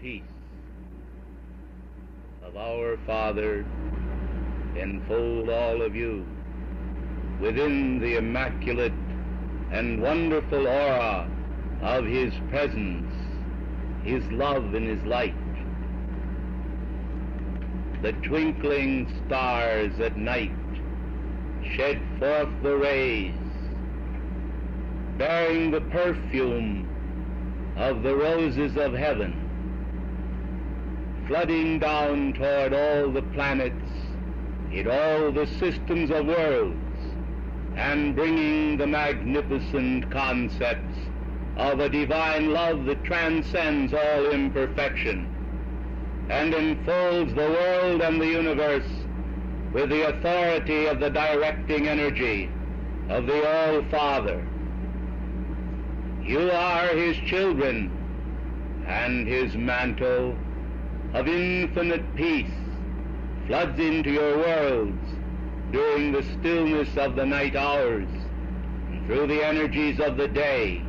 peace of our Father enfold all of you within the immaculate and wonderful aura of His presence, His love and His light. The twinkling stars at night shed forth the rays, bearing the perfume of the roses of heaven, flooding down toward all the planets in all the systems of worlds, and bringing the magnificent concepts of a divine love that transcends all imperfection and enfolds the world and the universe with the authority of the directing energy of the All-Father. You are His children, and His mantle of infinite peace floods into your worlds during the stillness of the night hours and through the energies of the day.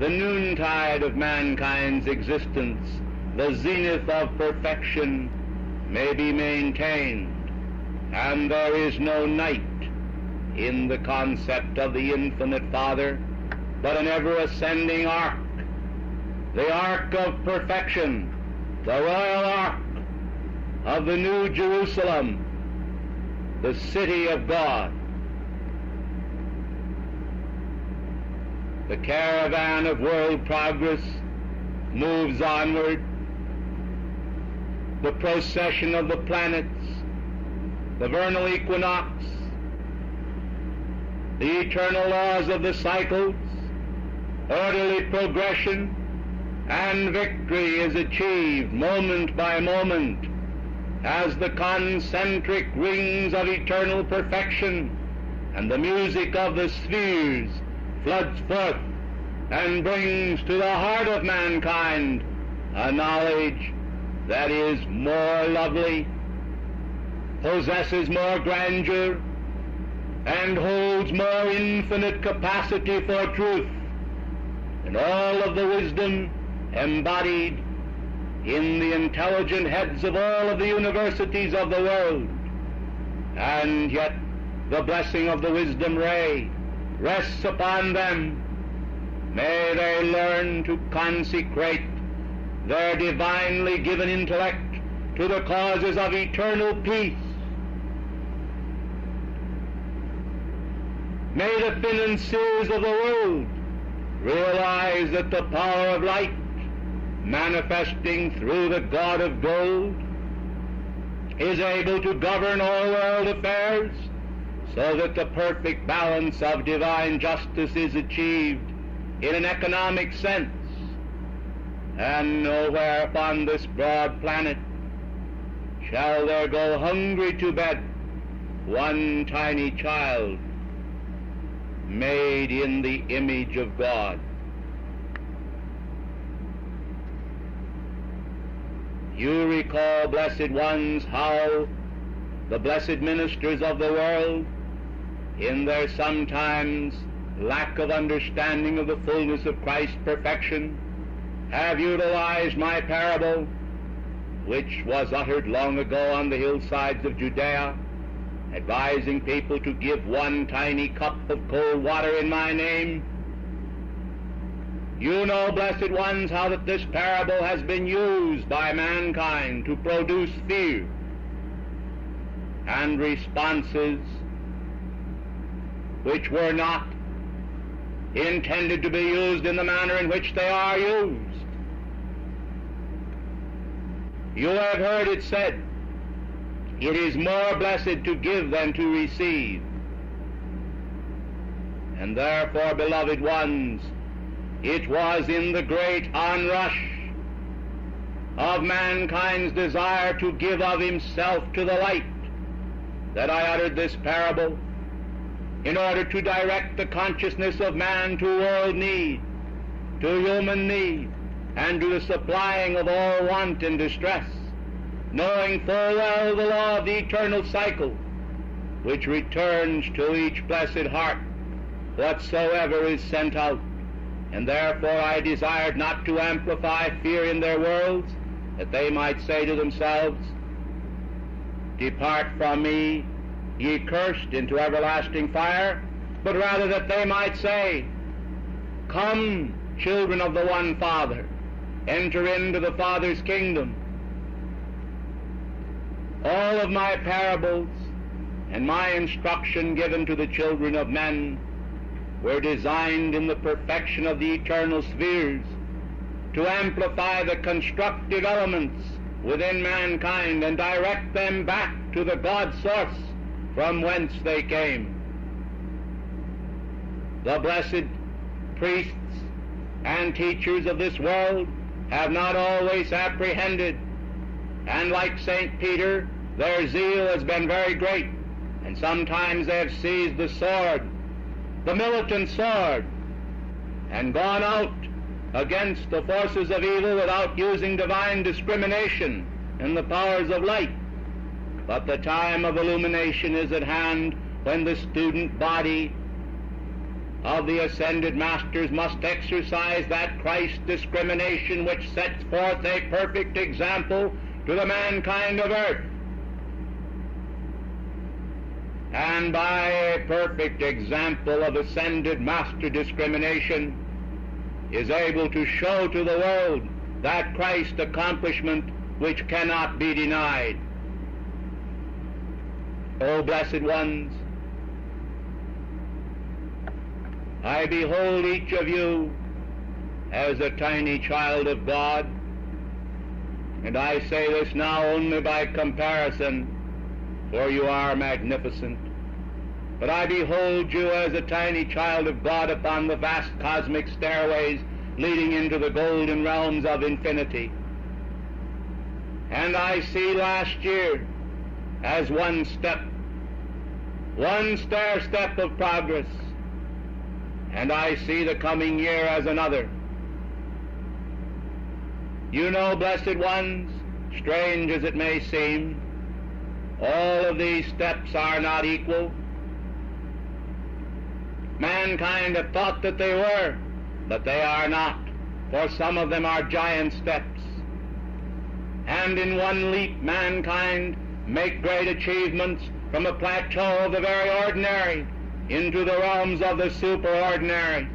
The noontide of mankind's existence, the zenith of perfection, may be maintained, and there is no night in the concept of the infinite Father, but an ever-ascending ark, the ark of perfection, the royal ark of the New Jerusalem, the city of God. The caravan of world progress moves onward. The procession of the planets, the vernal equinox, the eternal laws of the cycles, orderly progression, and victory is achieved moment by moment as the concentric rings of eternal perfection and the music of the spheres floods forth and brings to the heart of mankind a knowledge that is more lovely, possesses more grandeur, and holds more infinite capacity for truth, and all of the wisdom embodied in the intelligent heads of all of the universities of the world. And yet the blessing of the wisdom ray rests upon them. May they learn to consecrate their divinely given intellect to the causes of eternal peace. May the financiers of the world realize that the power of light, manifesting through the God of gold, is able to govern all world affairs so that the perfect balance of divine justice is achieved in an economic sense. And nowhere upon this broad planet shall there go hungry to bed one tiny child made in the image of God. You recall, blessed ones, how the blessed ministers of the world, in their sometimes lack of understanding of the fullness of Christ's perfection, have utilized my parable, which was uttered long ago on the hillsides of Judea, advising people to give one tiny cup of cold water in my name. You know, blessed ones, how that this parable has been used by mankind to produce fear and responses which were not intended to be used in the manner in which they are used. You have heard it said, it is more blessed to give than to receive. And therefore, beloved ones, it was in the great onrush of mankind's desire to give of himself to the light that I uttered this parable, in order to direct the consciousness of man to world need, to human need, and to the supplying of all want and distress, knowing full well the law of the eternal cycle, which returns to each blessed heart whatsoever is sent out, and therefore I desired not to amplify fear in their worlds, that they might say to themselves, "Depart from me, ye cursed, into everlasting fire," but rather that they might say, "Come, children of the one Father, enter into the Father's kingdom." All of my parables and my instruction given to the children of men were designed in the perfection of the eternal spheres to amplify the constructive elements within mankind and direct them back to the God source from whence they came. The blessed priests and teachers of this world have not always apprehended, and like St. Peter, their zeal has been very great, and sometimes they have seized the sword, the militant sword, and gone out against the forces of evil without using divine discrimination and the powers of light. But the time of illumination is at hand when the student body of the ascended masters must exercise that Christ discrimination which sets forth a perfect example to the mankind of earth. And by a perfect example of ascended master discrimination is able to show to the world that Christ accomplishment which cannot be denied. O blessed ones, I behold each of you as a tiny child of God, and I say this now only by comparison, for you are magnificent. But I behold you as a tiny child of God upon the vast cosmic stairways leading into the golden realms of infinity. And I see last year as one stair step of progress, and I see the coming year as another. You know, blessed ones, strange as it may seem, all of these steps are not equal. Mankind have thought that they were, but they are not, for some of them are giant steps. And in one leap, mankind make great achievements from a plateau of the very ordinary into the realms of the superordinary.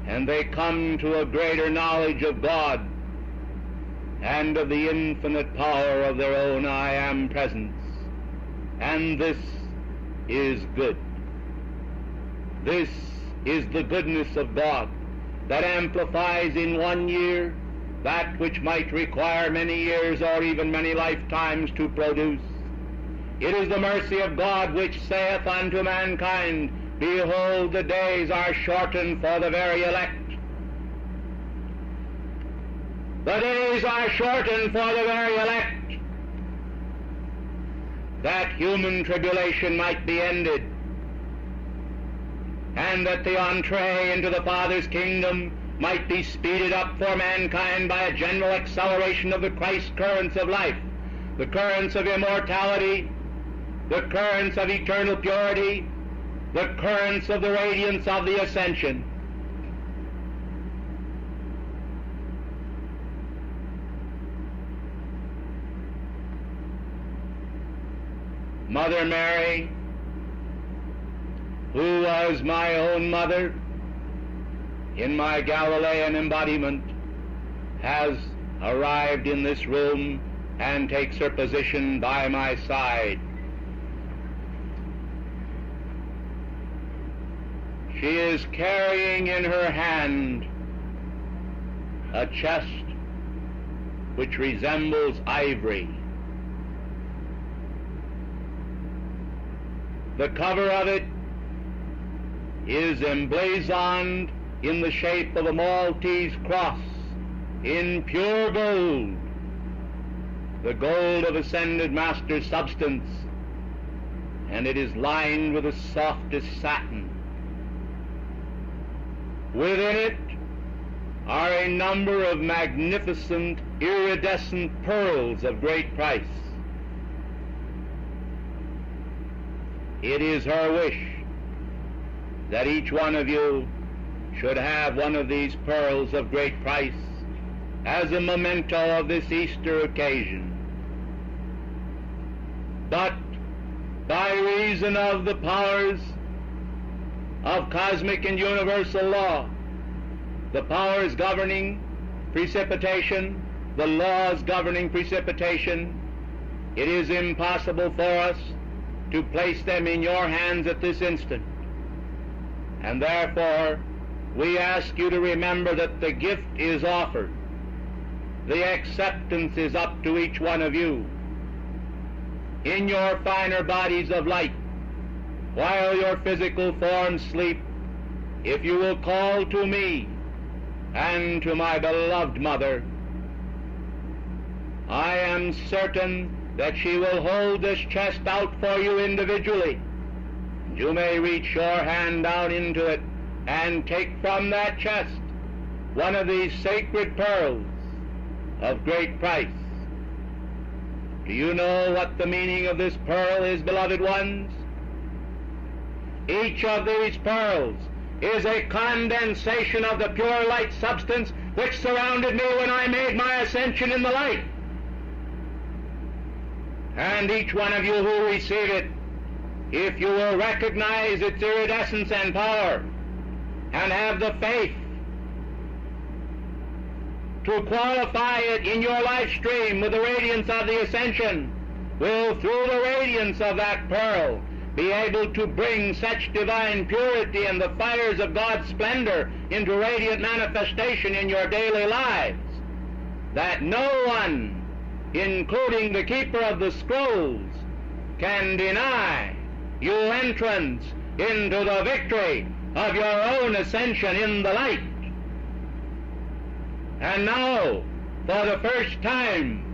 And they come to a greater knowledge of God and of the infinite power of their own I Am presence. And this is good. This is the goodness of God that amplifies in 1 year that which might require many years or even many lifetimes to produce. It is the mercy of God which saith unto mankind, "Behold, the days are shortened for the very elect." The days are shortened for the very elect, that human tribulation might be ended, and that the entree into the Father's kingdom might be speeded up for mankind by a general acceleration of the Christ currents of life, the currents of immortality, the currents of eternal purity, the currents of the radiance of the ascension. Mother Mary, who was my own mother in my Galilean embodiment, has arrived in this room and takes her position by my side. She is carrying in her hand a chest which resembles ivory. The cover of it is emblazoned in the shape of a Maltese cross in pure gold, the gold of ascended master substance, and it is lined with the softest satin. Within it are a number of magnificent iridescent pearls of great price. It is her wish that each one of you should have one of these pearls of great price as a memento of this Easter occasion. But by reason of the powers of cosmic and universal law, the powers governing precipitation, the laws governing precipitation, it is impossible for us to place them in your hands at this instant. And therefore, we ask you to remember that the gift is offered. The acceptance is up to each one of you. In your finer bodies of light, while your physical forms sleep, if you will call to me and to my beloved mother, I am certain that she will hold this chest out for you individually. You may reach your hand down into it and take from that chest one of these sacred pearls of great price. Do you know what the meaning of this pearl is, beloved ones? Each of these pearls is a condensation of the pure light substance which surrounded me when I made my ascension in the light. And each one of you who receive it, if you will recognize its iridescence and power, and have the faith to qualify it in your life stream with the radiance of the ascension, will through the radiance of that pearl be able to bring such divine purity and the fires of God's splendor into radiant manifestation in your daily lives, that no one, including the keeper of the scrolls, can deny you entrance into the victory of your own ascension in the light. And now, for the first time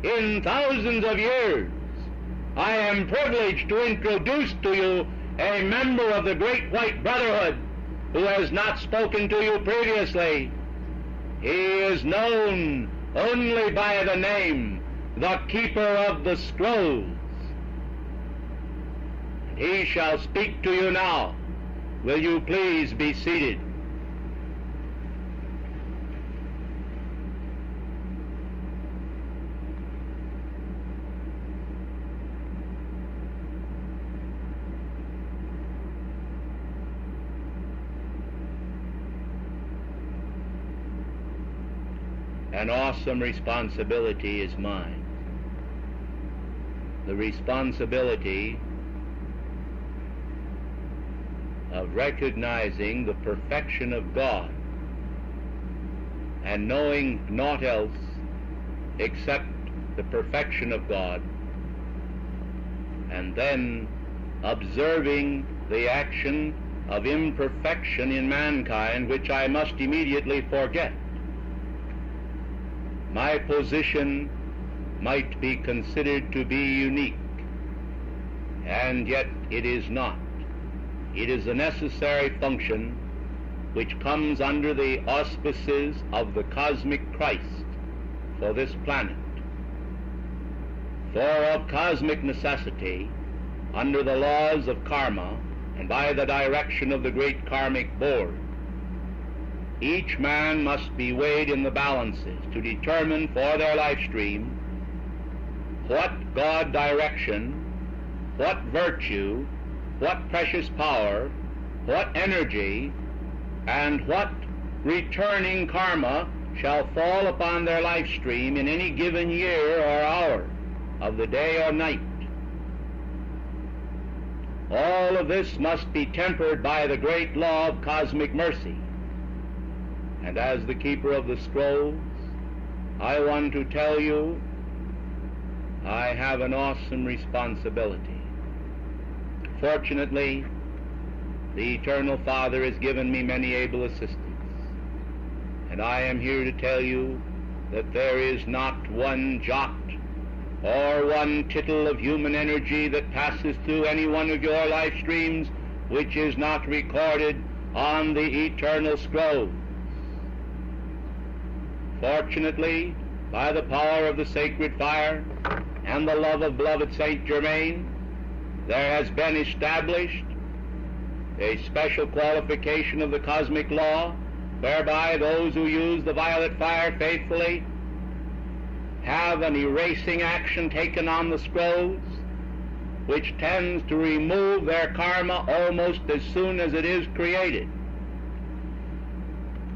in thousands of years, I am privileged to introduce to you a member of the Great White Brotherhood who has not spoken to you previously. He is known only by the name, the Keeper of the Scrolls. He shall speak to you now. Will you please be seated? An awesome responsibility is mine. The responsibility of recognizing the perfection of God and knowing naught else except the perfection of God, and then observing the action of imperfection in mankind, which I must immediately forget. My position might be considered to be unique, and yet it is not. It is a necessary function which comes under the auspices of the cosmic Christ for this planet. For of cosmic necessity, under the laws of karma and by the direction of the great karmic board, each man must be weighed in the balances to determine for their life stream what God direction, what virtue, what precious power, what energy, and what returning karma shall fall upon their life stream in any given year or hour of the day or night. All of this must be tempered by the great law of cosmic mercy. And as the keeper of the scrolls, I want to tell you I have an awesome responsibility. Fortunately, the Eternal Father has given me many able assistants, and I am here to tell you that there is not one jot or one tittle of human energy that passes through any one of your life streams which is not recorded on the eternal scroll. Fortunately, by the power of the sacred fire and the love of beloved Saint Germain, there has been established a special qualification of the cosmic law, whereby those who use the violet fire faithfully have an erasing action taken on the scrolls, which tends to remove their karma almost as soon as it is created.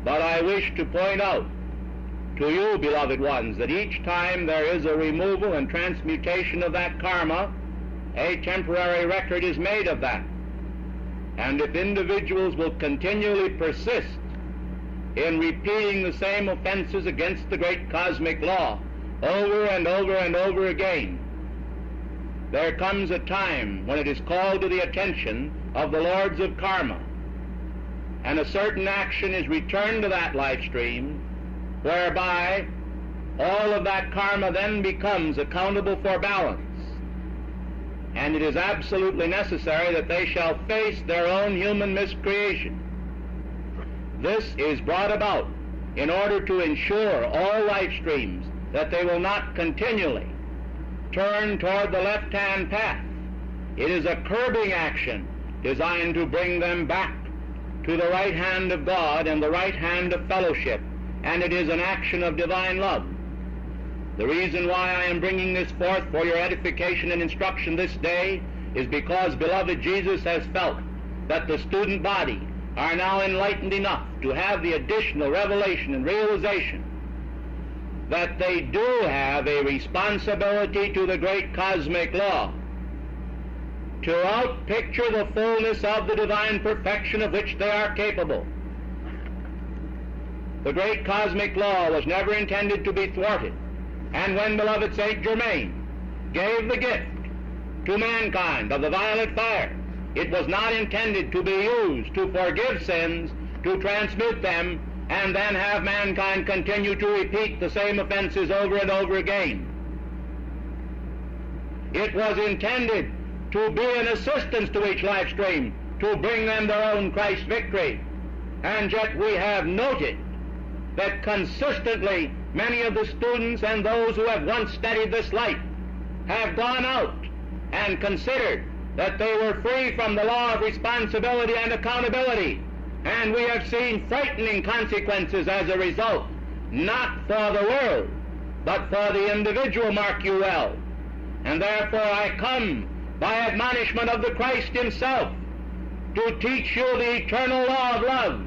But I wish to point out to you, beloved ones, that each time there is a removal and transmutation of that karma, a temporary record is made of that. And if individuals will continually persist in repeating the same offenses against the great cosmic law over and over and over again, there comes a time when it is called to the attention of the lords of karma, and a certain action is returned to that life stream, whereby all of that karma then becomes accountable for balance. And it is absolutely necessary that they shall face their own human miscreation. This is brought about in order to ensure all life streams that they will not continually turn toward the left-hand path. It is a curbing action designed to bring them back to the right hand of God and the right hand of fellowship, and it is an action of divine love. The reason why I am bringing this forth for your edification and instruction this day is because, beloved, Jesus has felt that the student body are now enlightened enough to have the additional revelation and realization that they do have a responsibility to the great cosmic law to outpicture the fullness of the divine perfection of which they are capable. The great cosmic law was never intended to be thwarted, and when beloved Saint Germain gave the gift to mankind of the violet fire, it was not intended to be used to forgive sins, to transmute them, and then have mankind continue to repeat the same offenses over and over again. It was intended to be an assistance to each life stream, to bring them their own Christ victory. And yet we have noted that consistently many of the students and those who have once studied this light have gone out and considered that they were free from the law of responsibility and accountability. And we have seen frightening consequences as a result, not for the world, but for the individual, mark you well. And therefore I come by admonishment of the Christ himself to teach you the eternal law of love,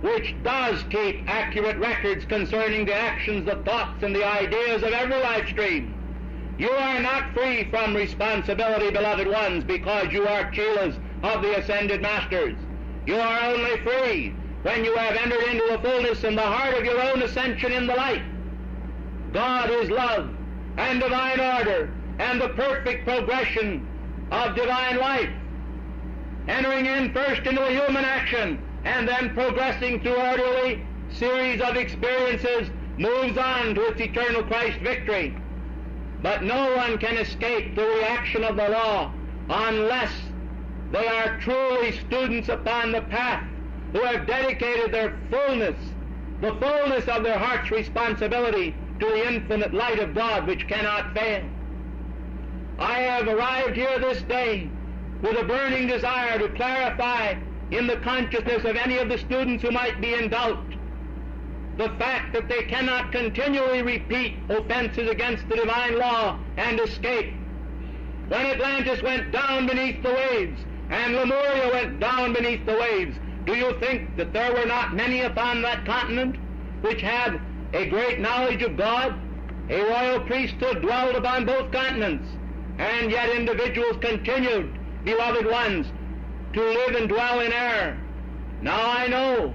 which does keep accurate records concerning the actions, the thoughts, and the ideas of every life stream. You are not free from responsibility, beloved ones, because you are chelas of the ascended masters. You are only free when you have entered into the fullness and the heart of your own ascension in the light. God is love and divine order and the perfect progression of divine life, entering in first into a human action and then progressing through orderly series of experiences, moves on to its eternal Christ victory. But no one can escape the reaction of the law unless they are truly students upon the path, who have dedicated their fullness, the fullness of their heart's responsibility to the infinite light of God which cannot fail. I have arrived here this day with a burning desire to clarify in the consciousness of any of the students who might be in doubt the fact that they cannot continually repeat offenses against the divine law and escape. When Atlantis went down beneath the waves and Lemuria went down beneath the waves, do you think that there were not many upon that continent which had a great knowledge of God? A royal priesthood dwelled upon both continents, and yet individuals continued, beloved ones, to live and dwell in error. Now I know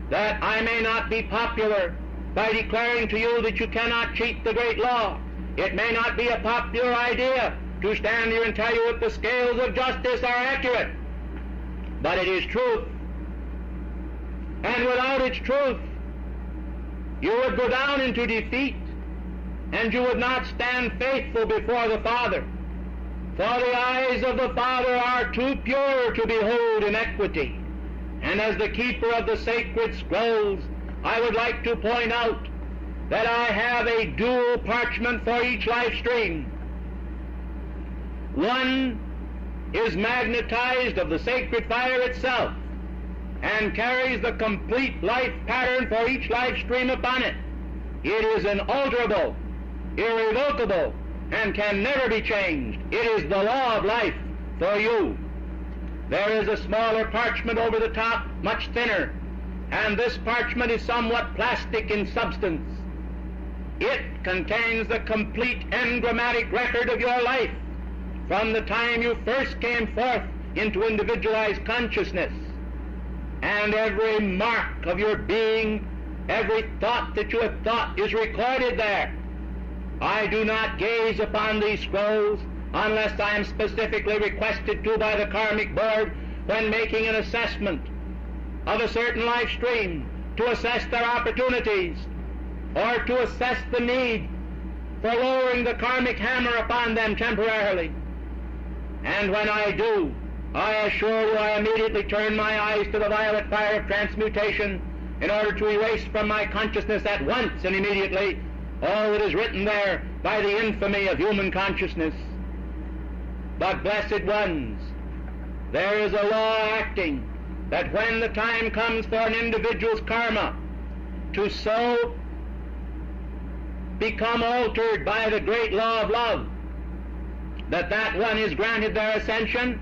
that I may not be popular by declaring to you that you cannot cheat the great law. It may not be a popular idea to stand here and tell you that the scales of justice are accurate, but it is truth. And without its truth, you would go down into defeat, and you would not stand faithful before the Father. For the eyes of the Father are too pure to behold iniquity. And as the keeper of the sacred scrolls, I would like to point out that I have a dual parchment for each life stream. One is magnetized of the sacred fire itself and carries the complete life pattern for each life stream upon it. It is inalterable, irrevocable, and can never be changed. It is the law of life for you. There is a smaller parchment over the top, much thinner, and this parchment is somewhat plastic in substance. It contains the complete engrammatic record of your life from the time you first came forth into individualized consciousness, and every mark of your being, every thought that you have thought is recorded there. I do not gaze upon these scrolls unless I am specifically requested to by the Karmic Board when making an assessment of a certain life stream, to assess their opportunities or to assess the need for lowering the karmic hammer upon them temporarily. And when I do, I assure you I immediately turn my eyes to the violet fire of transmutation in order to erase from my consciousness at once and immediately all that is written there by the infamy of human consciousness. But, blessed ones, there is a law acting that when the time comes for an individual's karma to so become altered by the great law of love, that one is granted their ascension,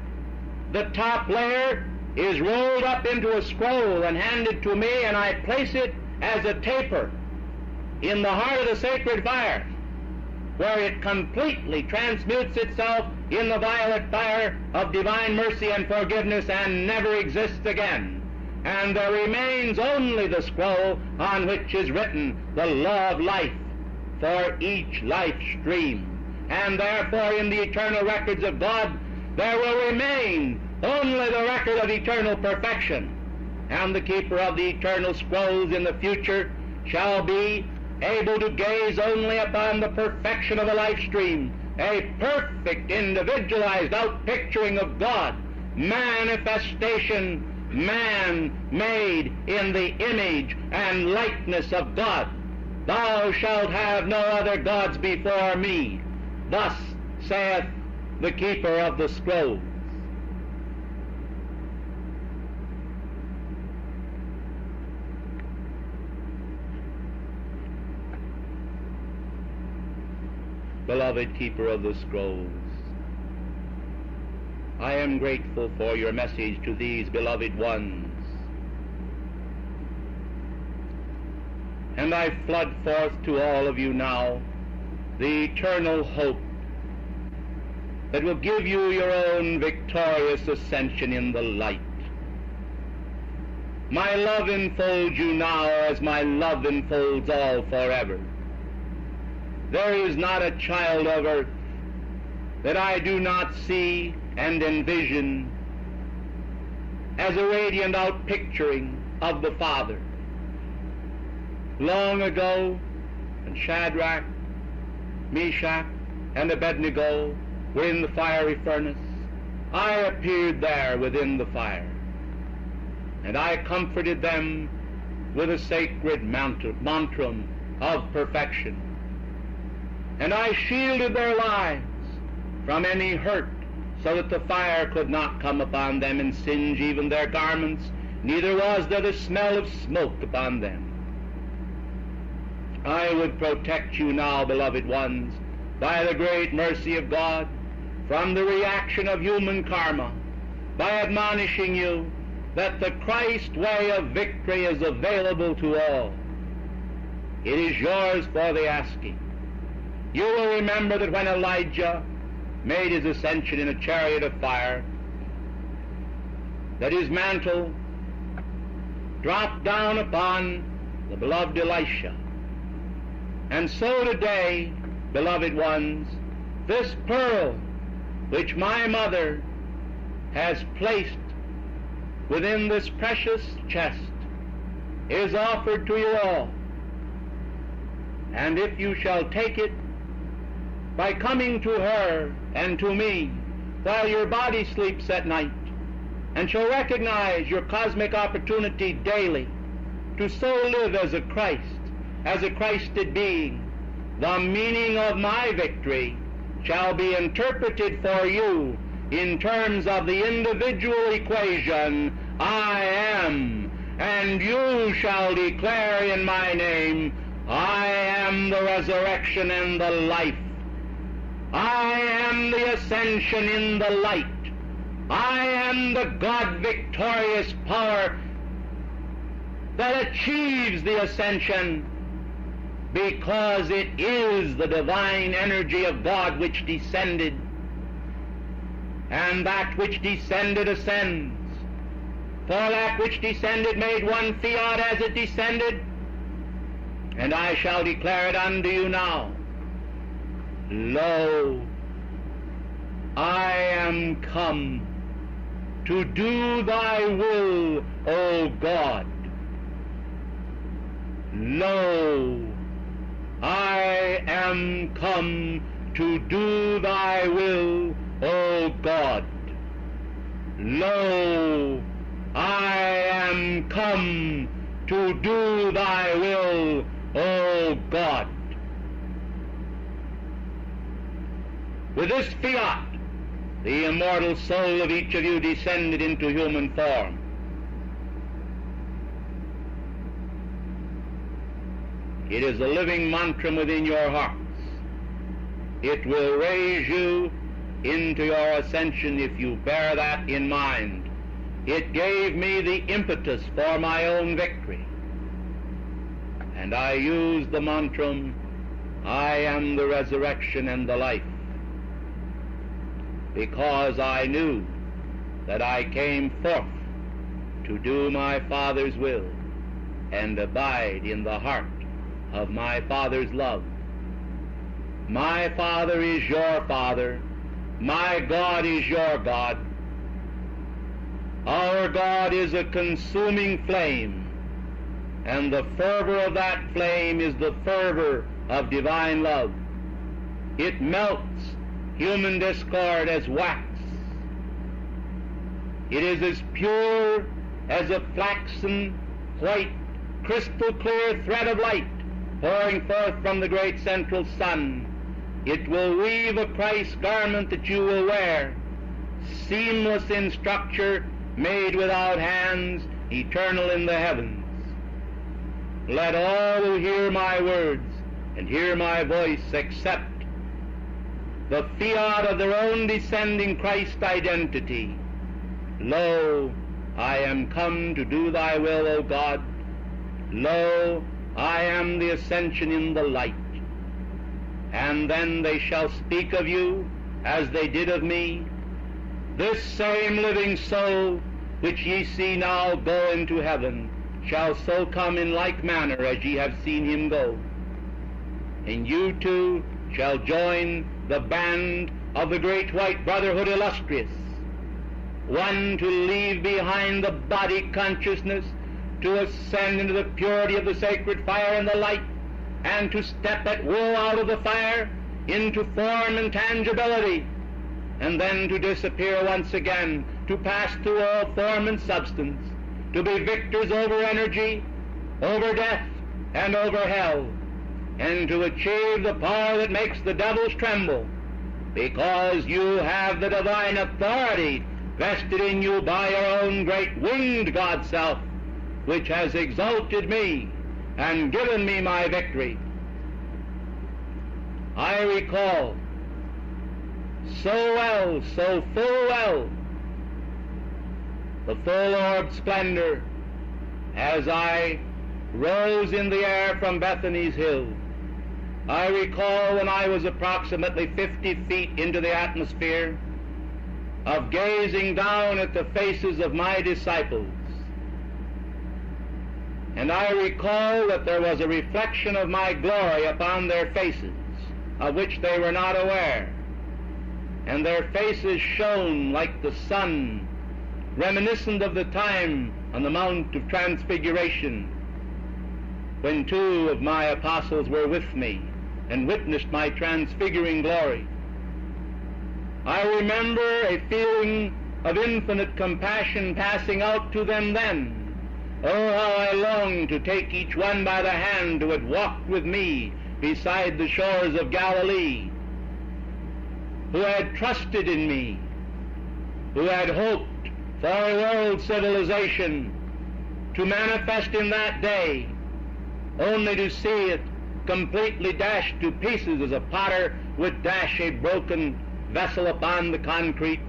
the top layer is rolled up into a scroll and handed to me, and I place it as a taper in the heart of the sacred fire, where it completely transmutes itself in the violet fire of divine mercy and forgiveness and never exists again. And there remains only the scroll on which is written the law of life for each life stream. And therefore in the eternal records of God there will remain only the record of eternal perfection. And the keeper of the eternal scrolls in the future shall be able to gaze only upon the perfection of a life stream, a perfect individualized outpicturing of God, manifestation, man made in the image and likeness of God. Thou shalt have no other gods before me. Thus saith the keeper of the scrolls. Beloved keeper of the scrolls, I am grateful for your message to these beloved ones, and I flood forth to all of you now the eternal hope that will give you your own victorious ascension in the light. My love enfolds you now as my love enfolds all forever. There is not a child of earth that I do not see and envision as a radiant outpicturing of the Father. Long ago, when Shadrach, Meshach, and Abednego were in the fiery furnace, I appeared there within the fire, and I comforted them with a sacred mantram of perfection. And I shielded their lives from any hurt, so that the fire could not come upon them and singe even their garments, neither was there the smell of smoke upon them. I would protect you now, beloved ones, by the great mercy of God, from the reaction of human karma, by admonishing you that the Christ way of victory is available to all. It is yours for the asking. You will remember that when Elijah made his ascension in a chariot of fire, that his mantle dropped down upon the beloved Elisha. And so today, beloved ones, this pearl which my mother has placed within this precious chest is offered to you all. And if you shall take it, by coming to her and to me while your body sleeps at night, and shall recognize your cosmic opportunity daily to so live as a Christed being, the meaning of my victory shall be interpreted for you in terms of the individual equation, I am, and you shall declare in my name, I am the resurrection and the life. I am the ascension in the light. I am the God-victorious power that achieves the ascension, because it is the divine energy of God which descended, and that which descended ascends. For that which descended made one fiat as it descended, and I shall declare it unto you now. Lo, I am come to do thy will, O God. Lo, I am come to do thy will, O God. Lo, I am come to do thy will, O God. With this fiat, the immortal soul of each of you descended into human form. It is a living mantra within your hearts. It will raise you into your ascension if you bear that in mind. It gave me the impetus for my own victory. And I used the mantra, I am the resurrection and the life, because I knew that I came forth to do my Father's will and abide in the heart of my Father's love. My Father is your Father. My God is your God. Our God is a consuming flame, and the fervor of that flame is the fervor of divine love. It melts human discord as wax. It is as pure as a flaxen, white, crystal clear thread of light pouring forth from the great central sun. It will weave a Christ garment that you will wear, seamless in structure, made without hands, eternal in the heavens. Let all who hear my words and hear my voice accept the fiat of their own descending Christ identity. Lo, I am come to do thy will, O God. Lo, I am the ascension in the light. And then they shall speak of you as they did of me. This same living soul which ye see now go into heaven shall so come in like manner as ye have seen him go. And you too shall join the band of the Great White Brotherhood illustrious, one to leave behind the body consciousness, to ascend into the purity of the sacred fire and the light, and to step at will out of the fire into form and tangibility, and then to disappear once again, to pass through all form and substance, to be victors over energy, over death, and over hell, and to achieve the power that makes the devils tremble, because you have the divine authority vested in you by your own great winged God-self, which has exalted me and given me my victory. I recall so well, so full well, the full-orbed splendor as I rose in the air from Bethany's hill. I recall when I was approximately 50 feet into the atmosphere, of gazing down at the faces of my disciples. And I recall that there was a reflection of my glory upon their faces, of which they were not aware. And their faces shone like the sun, reminiscent of the time on the Mount of Transfiguration, when two of my apostles were with me and witnessed my transfiguring glory. I remember a feeling of infinite compassion passing out to them then. Oh, how I longed to take each one by the hand who had walked with me beside the shores of Galilee, who had trusted in me, who had hoped for a world civilization to manifest in that day, only to see it completely dashed to pieces as a potter would dash a broken vessel upon the concrete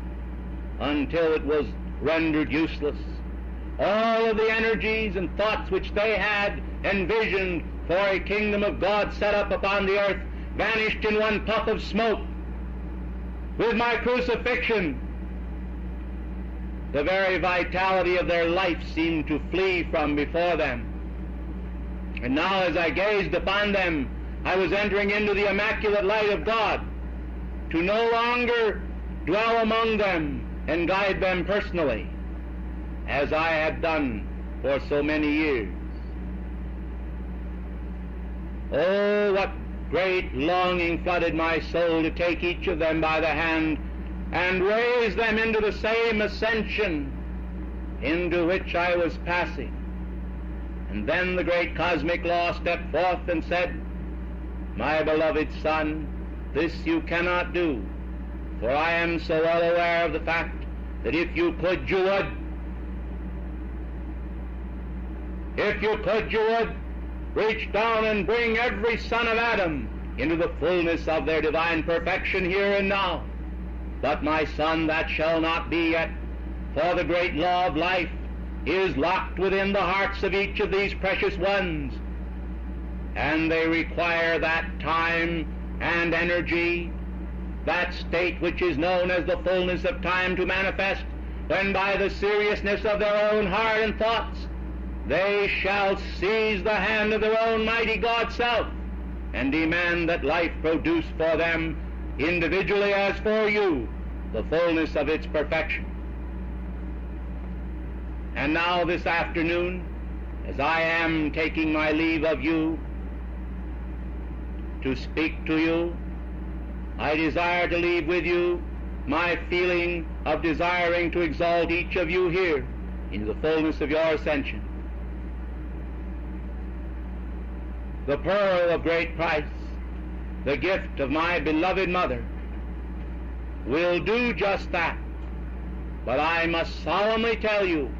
until it was rendered useless. All of the energies and thoughts which they had envisioned for a kingdom of God set up upon the earth vanished in one puff of smoke. With my crucifixion, the very vitality of their life seemed to flee from before them. And now as I gazed upon them, I was entering into the immaculate light of God, to no longer dwell among them and guide them personally, as I had done for so many years. Oh, what great longing flooded my soul to take each of them by the hand and raise them into the same ascension into which I was passing. And then the great cosmic law stepped forth and said, "My beloved son, this you cannot do, for I am so well aware of the fact that if you could, you would. If you could, you would reach down and bring every son of Adam into the fullness of their divine perfection here and now. But my son, that shall not be yet, for the great law of life is locked within the hearts of each of these precious ones, and they require that time and energy, that state which is known as the fullness of time, to manifest, when by the seriousness of their own heart and thoughts they shall seize the hand of their own mighty God self and demand that life produce for them, individually as for you, the fullness of its perfection." And now this afternoon, as I am taking my leave of you to speak to you, I desire to leave with you my feeling of desiring to exalt each of you here into the fullness of your ascension. The pearl of great price, the gift of my beloved mother, will do just that. But I must solemnly tell you,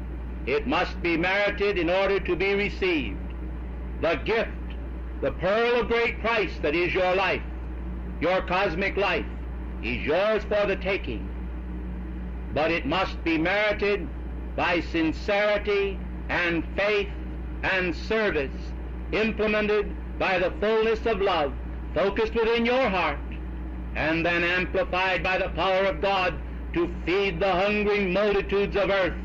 it must be merited in order to be received. The gift, the pearl of great price that is your life, your cosmic life, is yours for the taking. But it must be merited by sincerity and faith and service, implemented by the fullness of love focused within your heart, and then amplified by the power of God to feed the hungering multitudes of earth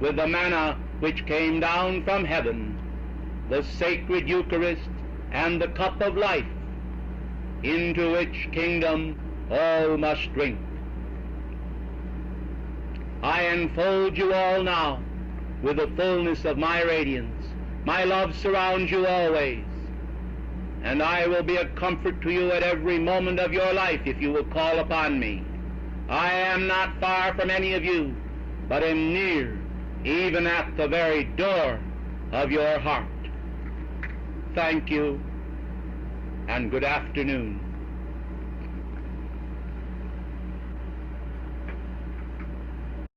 with the manna which came down from heaven, the sacred Eucharist and the cup of life, into which kingdom all must drink. I enfold you all now with the fullness of my radiance. My love surrounds you always, and I will be a comfort to you at every moment of your life if you will call upon me. I am not far from any of you, but am near, even at the very door of your heart. Thank you, and good afternoon.